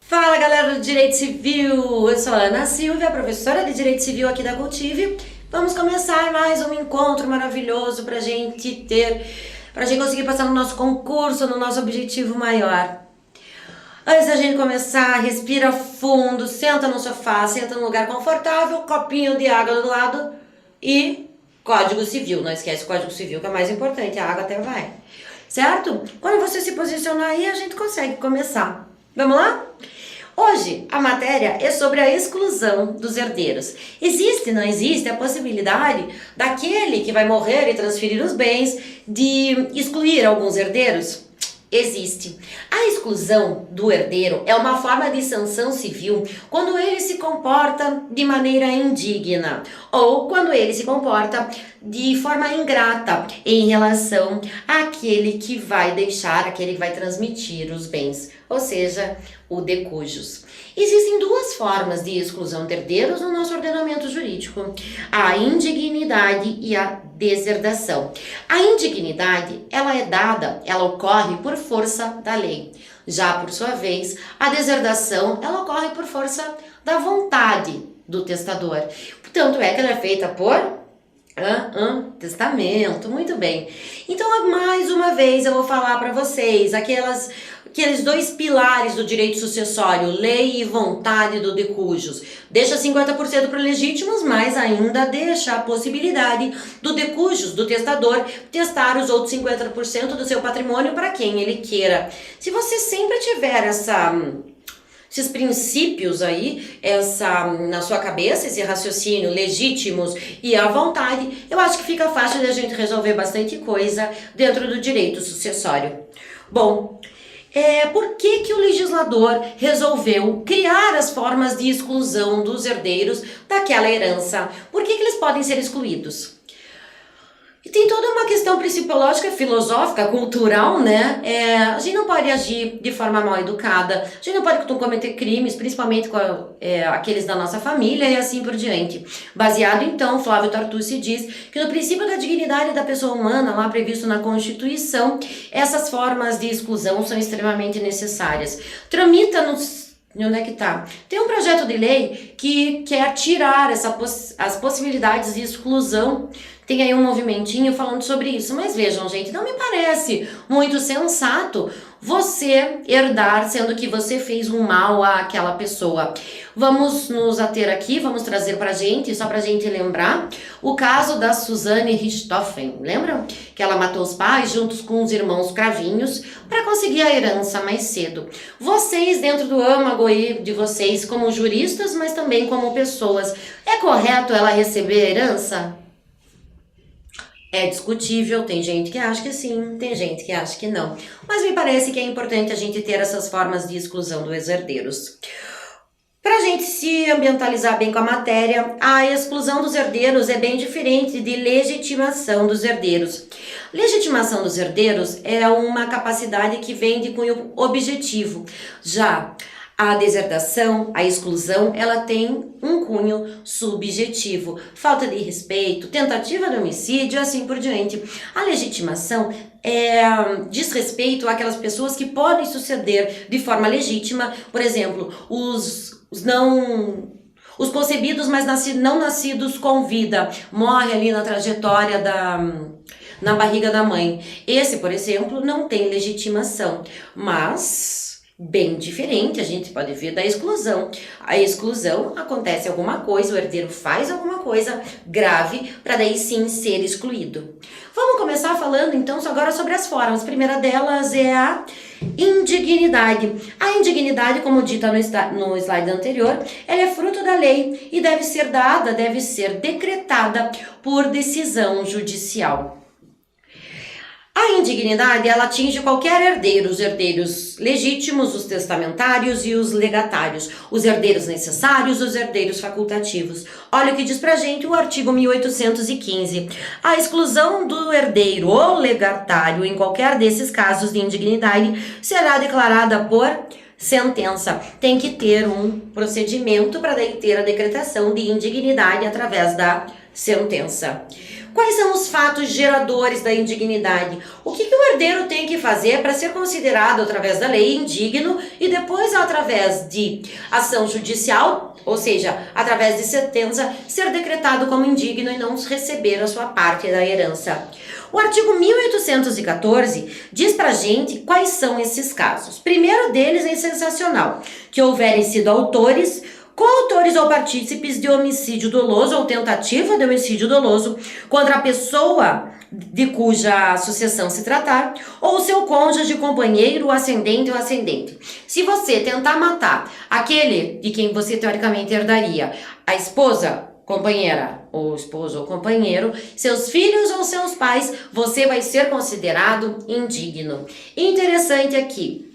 Fala galera do Direito Civil, eu sou a Ana Silvia, professora de Direito Civil aqui da Cultive. Vamos começar mais um encontro maravilhoso pra gente conseguir passar no nosso concurso, no nosso objetivo maior. Antes da gente começar, respira fundo, senta no sofá, senta num lugar confortável, copinho de água do lado e Código Civil. Não esquece o Código Civil, que é mais importante, a água até vai. Certo? Quando você se posicionar aí, a gente consegue começar. Vamos lá? Hoje, a matéria é sobre a exclusão dos herdeiros. Existe, não existe, a possibilidade daquele que vai morrer e transferir os bens de excluir alguns herdeiros? Existe. A exclusão do herdeiro é uma forma de sanção civil quando ele se comporta de maneira indigna ou quando ele se comporta de forma ingrata em relação àquele que vai deixar, aquele que vai transmitir os bens, ou seja, o de cujus. Existem duas formas de exclusão de herdeiros no nosso ordenamento jurídico: a indignidade e a deserdação. A indignidade, ela ocorre por força da lei. Já por sua vez, a deserdação, ela ocorre por força da vontade do testador. Portanto, que ela é feita por testamento. Muito bem. Então, mais uma vez, eu vou falar para vocês aqueles dois pilares do direito sucessório, lei e vontade do de cujus. Deixa 50% para legítimos, mas ainda deixa a possibilidade do de cujus, do testador, testar os outros 50% do seu patrimônio para quem ele queira. Se você sempre tiver esses princípios aí, na sua cabeça, esse raciocínio legítimos e à vontade, eu acho que fica fácil de a gente resolver bastante coisa dentro do direito sucessório. Bom, por que o legislador resolveu criar as formas de exclusão dos herdeiros daquela herança? Por que eles podem ser excluídos? E tem toda uma questão principológica, filosófica, cultural, né? A gente não pode agir de forma mal educada, a gente não pode cometer crimes, principalmente com aqueles da nossa família e assim por diante. Baseado, então, Flávio Tartucci diz que no princípio da dignidade da pessoa humana, lá previsto na Constituição, essas formas de exclusão são extremamente necessárias. Tramita onde é que tá? Tem um projeto de lei que quer tirar as possibilidades de exclusão. Tem aí um movimentinho falando sobre isso, mas vejam, gente, não me parece muito sensato você herdar sendo que você fez um mal àquela pessoa. Vamos nos ater aqui, vamos trazer pra gente, só pra gente lembrar, o caso da Suzane Richthofen. Lembram? Que ela matou os pais juntos com os irmãos cravinhos para conseguir a herança mais cedo. Vocês, dentro do âmago aí de vocês, como juristas, mas também como pessoas, é correto ela receber a herança? É discutível, tem gente que acha que sim, tem gente que acha que não. Mas me parece que é importante a gente ter essas formas de exclusão dos herdeiros. Para a gente se ambientalizar bem com a matéria, a exclusão dos herdeiros é bem diferente de legitimação dos herdeiros. Legitimação dos herdeiros é uma capacidade que vem de cunho objetivo. Já a deserdação, a exclusão, ela tem um cunho subjetivo. Falta de respeito, tentativa de homicídio e assim por diante. A legitimação diz respeito àquelas pessoas que podem suceder de forma legítima. Por exemplo, os concebidos, mas não nascidos com vida. Morre ali na trajetória na barriga da mãe. Esse, por exemplo, não tem legitimação, mas bem diferente, a gente pode ver da exclusão. A exclusão, acontece alguma coisa, o herdeiro faz alguma coisa grave para daí sim ser excluído. Vamos começar falando então agora sobre as formas. A primeira delas é a indignidade. A indignidade, como dita no slide anterior, ela é fruto da lei e deve ser decretada por decisão judicial. A indignidade, ela atinge qualquer herdeiro, os herdeiros legítimos, os testamentários e os legatários, os herdeiros necessários, os herdeiros facultativos. Olha o que diz pra gente o artigo 1815. A exclusão do herdeiro ou legatário em qualquer desses casos de indignidade será declarada por sentença. Tem que ter um procedimento para daí ter a decretação de indignidade através da sentença. Quais são os fatos geradores da indignidade? O que o herdeiro tem que fazer para ser considerado, através da lei, indigno e depois, através de ação judicial, ou seja, através de sentença, ser decretado como indigno e não receber a sua parte da herança? O artigo 1814 diz pra gente quais são esses casos. Primeiro deles é sensacional, que houverem sido autores, coautores ou partícipes de homicídio doloso ou tentativa de homicídio doloso contra a pessoa de cuja sucessão se tratar, ou seu cônjuge, companheiro, ascendente ou ascendente. Se você tentar matar aquele de quem você teoricamente herdaria, a esposa, companheira, ou esposo ou companheiro, seus filhos ou seus pais, você vai ser considerado indigno. Interessante aqui.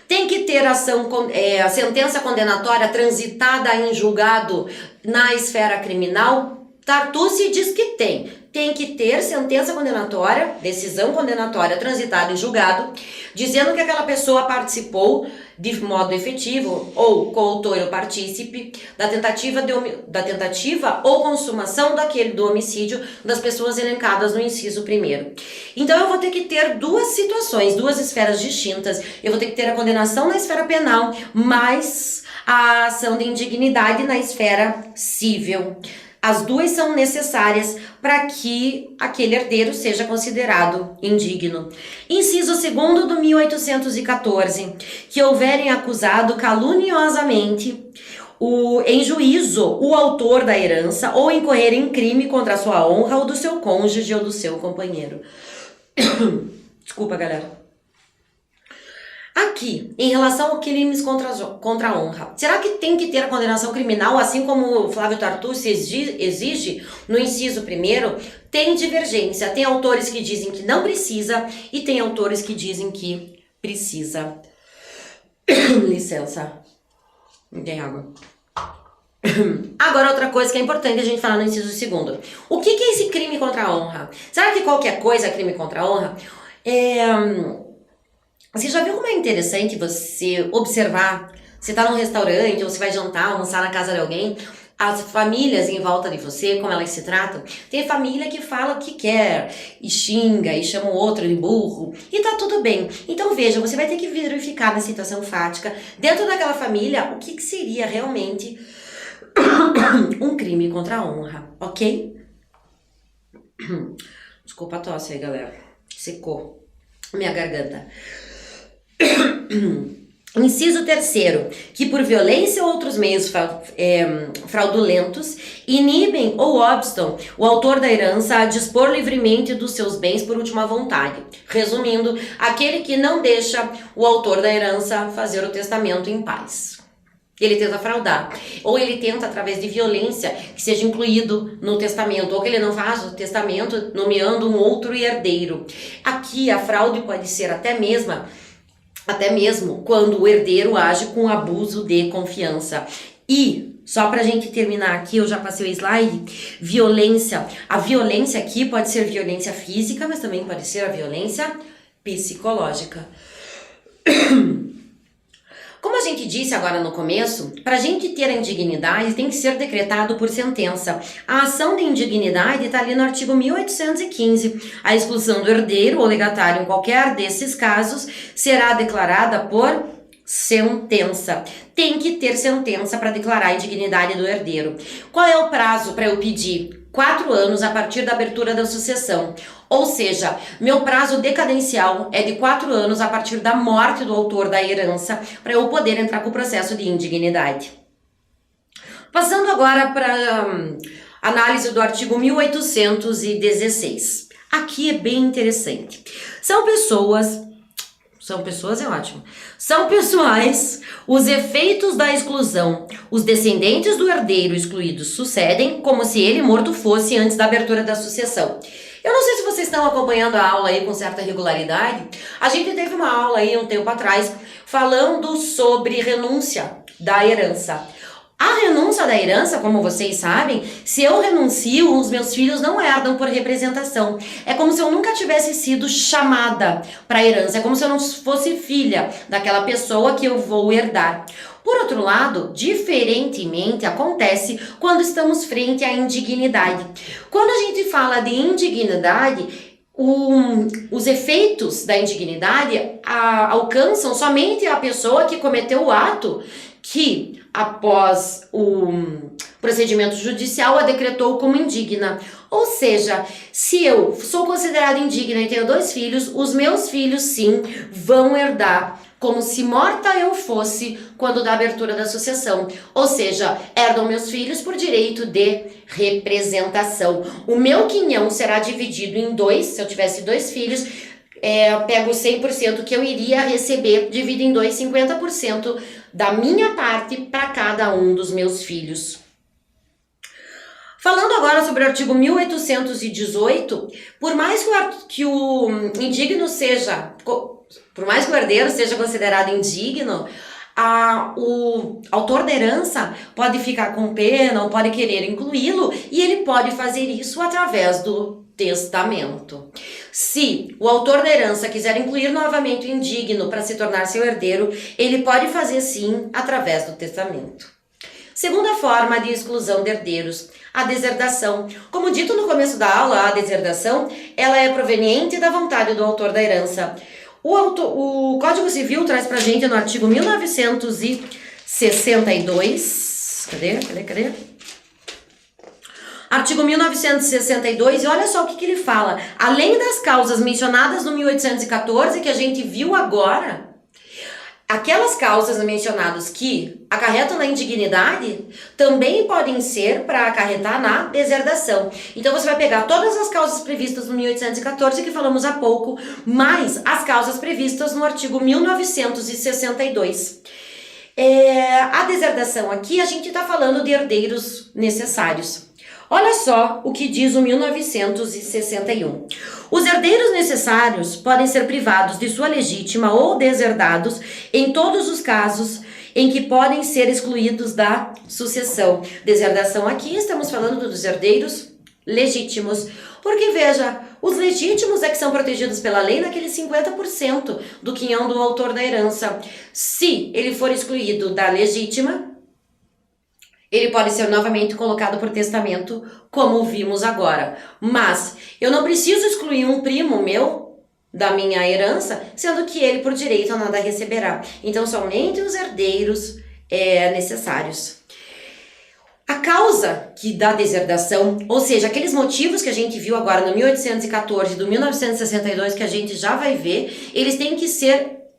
Tem que ter a sentença condenatória transitada em julgado na esfera criminal? Tartucci diz que tem. Tem que ter sentença condenatória, decisão condenatória transitada em julgado, dizendo que aquela pessoa participou de modo efetivo ou coautor ou partícipe da tentativa ou consumação do homicídio das pessoas elencadas no inciso 1º. Então eu vou ter que ter duas situações, duas esferas distintas. Eu vou ter que ter a condenação na esfera penal, mais a ação de indignidade na esfera civil. As duas são necessárias para que aquele herdeiro seja considerado indigno. Inciso 2º do 1814, que houverem acusado caluniosamente em juízo o autor da herança ou incorrer em crime contra a sua honra ou do seu cônjuge ou do seu companheiro. Desculpa, galera. Aqui, em relação a crimes contra a honra, será que tem que ter a condenação criminal, assim como o Flávio Tartucci exige no inciso 1º? Tem divergência, tem autores que dizem que não precisa e tem autores que dizem que precisa. Licença, não tem água. Agora, outra coisa que é importante a gente falar no inciso 2º. O que é esse crime contra a honra? Será que qualquer coisa é crime contra a honra? Você já viu como é interessante você observar, você tá num restaurante ou você vai jantar, almoçar na casa de alguém, as famílias em volta de você, como elas se tratam? Tem família que fala o que quer e xinga e chama o outro de burro e tá tudo bem. Então veja, você vai ter que verificar na situação fática, dentro daquela família, o que seria realmente um crime contra a honra, ok? Desculpa a tosse aí, galera. Secou minha garganta. Inciso 3º, que por violência ou outros meios fraudulentos inibem ou obstam o autor da herança a dispor livremente dos seus bens por última vontade. Resumindo, aquele que não deixa o autor da herança fazer o testamento em paz. Ele tenta fraudar, ou ele tenta, através de violência, que seja incluído no testamento, ou que ele não faz o testamento nomeando um outro herdeiro. Aqui a fraude pode ser até mesmo quando o herdeiro age com abuso de confiança. E, só pra gente terminar aqui, eu já passei o slide, violência. A violência aqui pode ser violência física, mas também pode ser a violência psicológica. Como a gente disse agora no começo, para a gente ter a indignidade tem que ser decretado por sentença. A ação de indignidade está ali no artigo 1815. A exclusão do herdeiro ou legatário em qualquer desses casos será declarada por sentença. Tem que ter sentença para declarar a indignidade do herdeiro. Qual é o prazo para eu pedir? 4 anos a partir da abertura da sucessão. Ou seja, meu prazo decadencial é de 4 anos a partir da morte do autor da herança para eu poder entrar com o processo de indignidade. Passando agora para análise do artigo 1816. Aqui é bem interessante. São pessoais, os efeitos da exclusão. Os descendentes do herdeiro excluído sucedem como se ele morto fosse antes da abertura da sucessão. Eu não sei se vocês estão acompanhando a aula aí com certa regularidade. A gente teve uma aula aí um tempo atrás falando sobre renúncia da herança. A renúncia da herança, como vocês sabem, se eu renuncio, os meus filhos não herdam por representação. É como se eu nunca tivesse sido chamada para a herança, é como se eu não fosse filha daquela pessoa que eu vou herdar. Por outro lado, diferentemente acontece quando estamos frente à indignidade. Quando a gente fala de indignidade, os efeitos da indignidade alcançam somente a pessoa que cometeu o ato que, após o procedimento judicial, a decretou como indigna. Ou seja, se eu sou considerada indigna e tenho 2 filhos, os meus filhos sim vão herdar como se morta eu fosse quando da abertura da sucessão. Ou seja, herdam meus filhos por direito de representação. O meu quinhão será dividido em 2, se eu tivesse 2 filhos, pego 100% que eu iria receber, divido em 2, 50% da minha parte para cada um dos meus filhos. Falando agora sobre o artigo 1818, por mais que o indigno seja, por mais que o herdeiro seja considerado indigno, o autor da herança pode ficar com pena ou pode querer incluí-lo, e ele pode fazer isso através do testamento. Se o autor da herança quiser incluir novamente o indigno para se tornar seu herdeiro, ele pode fazer sim através do testamento. Segunda forma de exclusão de herdeiros, a deserdação. Como dito no começo da aula, a deserdação ela é proveniente da vontade do autor da herança. O Código Civil traz pra gente no artigo 1962, cadê? Artigo 1962, e olha só o que ele fala. Além das causas mencionadas no 1814, que a gente viu agora, aquelas causas mencionadas que acarretam na indignidade também podem ser para acarretar na deserdação. Então você vai pegar todas as causas previstas no 1814 que falamos há pouco, mais as causas previstas no artigo 1962. A deserdação aqui a gente está falando de herdeiros necessários. Olha só o que diz o 1961. Os herdeiros necessários podem ser privados de sua legítima ou deserdados em todos os casos em que podem ser excluídos da sucessão. Deserdação aqui, estamos falando dos herdeiros legítimos. Porque, veja, os legítimos é que são protegidos pela lei naqueles 50% do quinhão do autor da herança. Se ele for excluído da legítima, ele pode ser novamente colocado por testamento, como vimos agora. Mas eu não preciso excluir um primo meu da minha herança, sendo que ele, por direito, nada receberá. Então, somente os herdeiros necessários. A causa que dá deserdação, ou seja, aqueles motivos que a gente viu agora no 1814 e do 1962, que a gente já vai ver, eles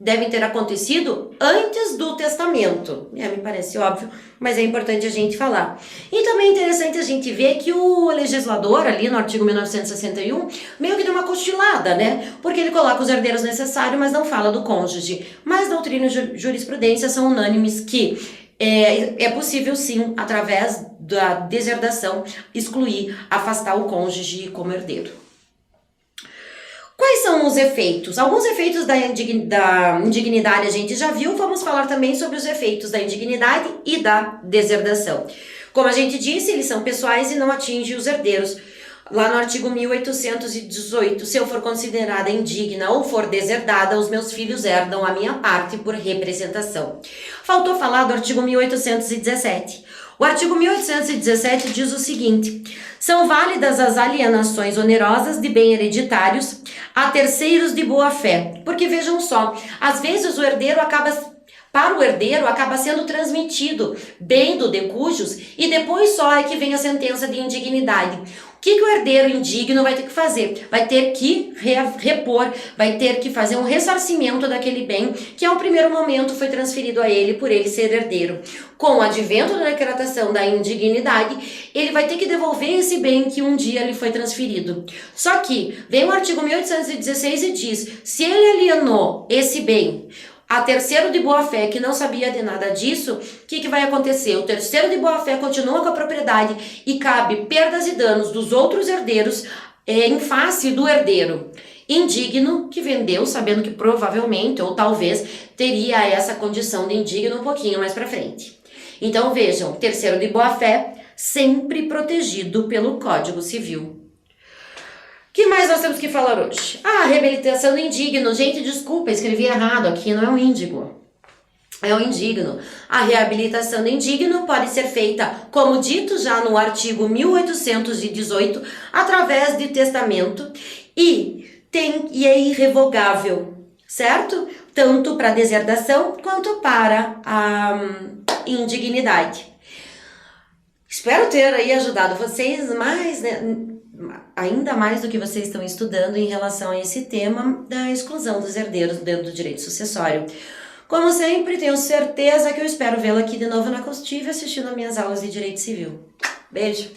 devem ter acontecido antes do testamento. Me parece óbvio, mas é importante a gente falar. E também é interessante a gente ver que o legislador, ali no artigo 1961, meio que deu uma cochilada, né? Porque ele coloca os herdeiros necessários, mas não fala do cônjuge. Mas doutrina e jurisprudência são unânimes que é possível sim, através da deserdação, excluir, afastar o cônjuge como herdeiro. Quais são os efeitos? Alguns efeitos da indignidade a gente já viu, vamos falar também sobre os efeitos da indignidade e da deserdação. Como a gente disse, eles são pessoais e não atingem os herdeiros. Lá no artigo 1818, se eu for considerada indigna ou for deserdada, os meus filhos herdam a minha parte por representação. Faltou falar do artigo 1817. O artigo 1817 diz o seguinte: são válidas as alienações onerosas de bens hereditários a terceiros de boa fé. Porque vejam só, às vezes para o herdeiro acaba sendo transmitido bem do decujus e depois só é que vem a sentença de indignidade. O que o herdeiro indigno vai ter que fazer? Vai ter que repor, vai ter que fazer um ressarcimento daquele bem que ao primeiro momento foi transferido a ele por ele ser herdeiro. Com o advento da decretação da indignidade, ele vai ter que devolver esse bem que um dia lhe foi transferido. Só que vem o artigo 1816 e diz, se ele alienou esse bem a terceiro de boa-fé que não sabia de nada disso, o que vai acontecer? O terceiro de boa-fé continua com a propriedade e cabe perdas e danos dos outros herdeiros em face do herdeiro indigno que vendeu, sabendo que provavelmente ou talvez teria essa condição de indigno um pouquinho mais para frente. Então vejam, terceiro de boa-fé, sempre protegido pelo Código Civil. O que mais nós temos que falar hoje? Ah, reabilitação do indigno. Gente, desculpa, escrevi errado aqui, não é um índigo. É um indigno. A reabilitação do indigno pode ser feita, como dito já no artigo 1818, através de testamento e é irrevogável, certo? Tanto para deserdação quanto para a indignidade. Espero ter aí ajudado vocês mais, né, ainda mais do que vocês estão estudando em relação a esse tema da exclusão dos herdeiros dentro do direito sucessório. Como sempre, tenho certeza que eu espero vê-la aqui de novo na Costive assistindo a minhas aulas de Direito Civil. Beijo!